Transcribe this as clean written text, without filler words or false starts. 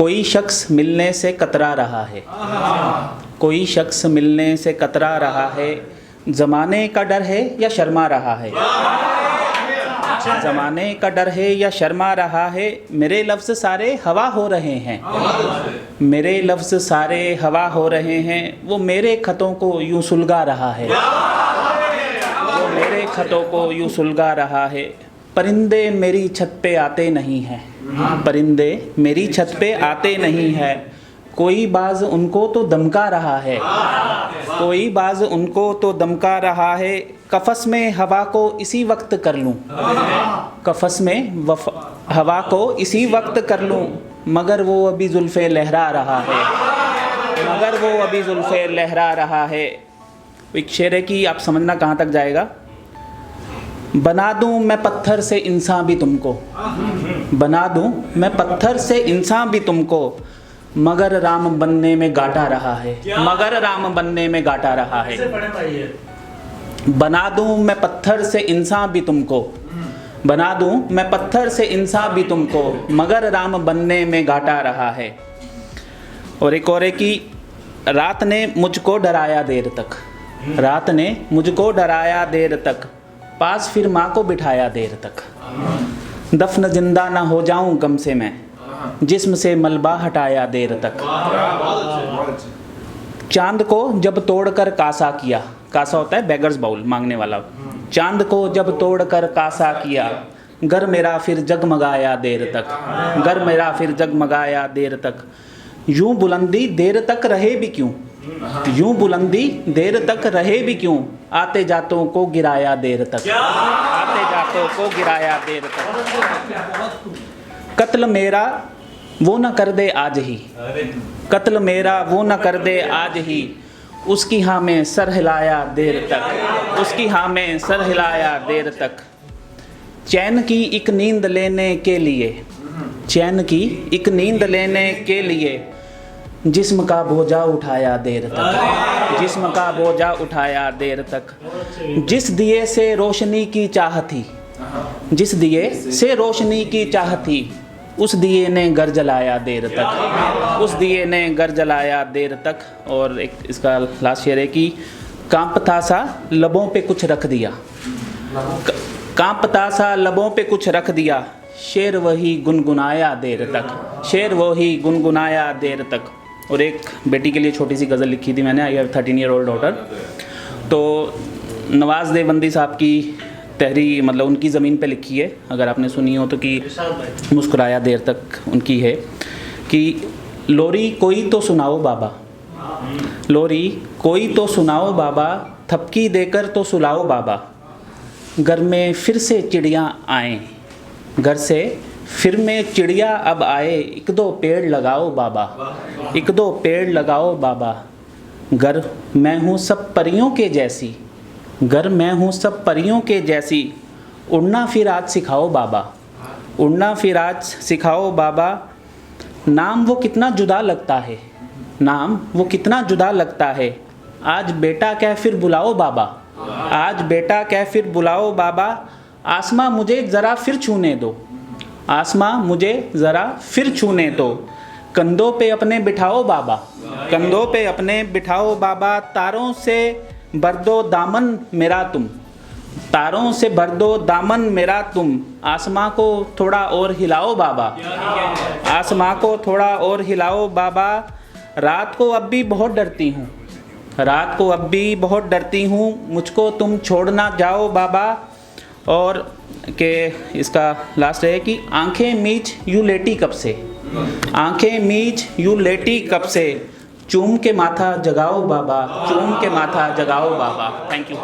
कोई शख्स मिलने से कतरा रहा है, कोई शख्स मिलने से कतरा रहा है, ज़माने का डर है या शर्मा रहा है, ज़माने का डर है या शर्मा रहा है, मेरे लफ्ज़ सारे हवा हो रहे हैं, मेरे लफ्ज़ सारे हवा हो रहे हैं, वो मेरे ख़तों को यूँ सुलगा रहा है, वो मेरे ख़तों को यूँ सुलगा रहा है। परिंदे मेरी छत पे आते नहीं हैं, परिंदे मेरी छत पे आते नहीं हैं, कोई बाज उनको तो दमका रहा है, कोई बाज उनको तो दमका रहा है, कफस में हवा को इसी वक्त कर लूं, कफस में हवा को इसी वक्त कर लूं, मगर वो अभी जुल्फ़े लहरा रहा है, मगर वो अभी जुल्फ़े लहरा रहा है। एक शेर है कि आप समझना कहाँ तक जाएगा। बना दूं मैं पत्थर से इंसान भी तुमको, बना दूं मैं पत्थर से इंसान भी तुमको, मगर राम बनने में गाटा रहा है, मगर राम बनने में गाटा रहा है। बना दूं मैं पत्थर से इंसान भी तुमको, बना दूं मैं पत्थर से इंसान भी तुमको, मगर राम बनने में गाटा रहा है। और एक और है कि रात ने मुझको डराया देर तक, रात ने मुझको डराया देर तक, पास फिर माँ को बिठाया देर तक, दफन जिंदा ना हो जाऊं गम से मैं, जिस्म से मलबा हटाया देर तक। चांद को जब तोड़कर कासा किया, कासा होता है बेगर्स बाउल, मांगने वाला, चांद को जब तोड़कर कासा किया, घर मेरा फिर जगमगाया देर तक, घर मेरा फिर जगमगाया देर तक। यूं बुलंदी देर तक रहे भी क्यों, यूं बुलंदी देर तक रहे भी क्यों, आते जातों को गिराया देर तक, आते जातों को गिराया देर तक। कत्ल मेरा वो न कर दे आज ही, कत्ल मेरा वो न कर दे आज ही, उसकी हाँ में सर हिलाया देर तक, उसकी हाँ में सर हिलाया देर तक। चैन की एक नींद लेने के लिए, चैन की एक नींद लेने के लिए, जिस्म का बोझा उठाया देर तक, जिस्म का बोझा उठाया देर तक। जिस दिए से रोशनी की चाह थी, जिस दिए से रोशनी की चाह थी, उस दिए ने घर जलाया देर तक, उस दिए ने घर जलाया देर तक। और एक इसका लास्ट शेर है कि कांपता सा लबों पे कुछ रख दिया, कांपता सा लबों पे कुछ रख दिया, शेर वही गुनगुनाया देर तक, शेर वही गुनगुनाया देर तक। और एक बेटी के लिए छोटी सी गज़ल लिखी थी मैंने, I have 13 year old daughter. तो नवाज देवबंदी साहब की तहरी मतलब उनकी ज़मीन पे लिखी है, अगर आपने सुनी हो तो, कि मुस्कुराया देर तक उनकी है कि लोरी कोई तो सुनाओ बाबा, लोरी कोई तो सुनाओ बाबा, थपकी देकर तो सुलाओ बाबा, घर में फिर से चिड़ियाँ आएँ, घर से फिर में चिड़िया अब आए, एक दो पेड़ लगाओ बाबा, एक दो पेड़ लगाओ बाबा। घर मैं हूँ सब परियों के जैसी, घर मैं हूँ सब परियों के जैसी, उड़ना फिर आज सिखाओ बाबा, उड़ना फिर आज सिखाओ बाबा। नाम वो कितना जुदा लगता है, नाम वो कितना जुदा लगता है, आज बेटा कह फिर बुलाओ बाबा, आज बेटा कह फिर बुलाओ बाबा। आसमां मुझे ज़रा फिर छूने दो, आसमां मुझे ज़रा फिर छूने दो, कंधों पे अपने बिठाओ बाबा, कंधों पे अपने बिठाओ बाबा। तारों से भर दो दामन मेरा तुम, तारों से भर दो दामन मेरा तुम, आसमां को थोड़ा और हिलाओ बाबा, आसमां को थोड़ा और हिलाओ बाबा। रात को अब भी बहुत डरती हूँ, रात को अब भी बहुत डरती हूँ, मुझको तुम छोड़ ना जाओ बाबा। और के इसका लास्ट है कि आंखें मीच यूँ लेटी कब से, आंखें मीच यूँ लेटी कब से, चूम के माथा जगाओ बाबा, चूम के माथा जगाओ बाबा। Thank you.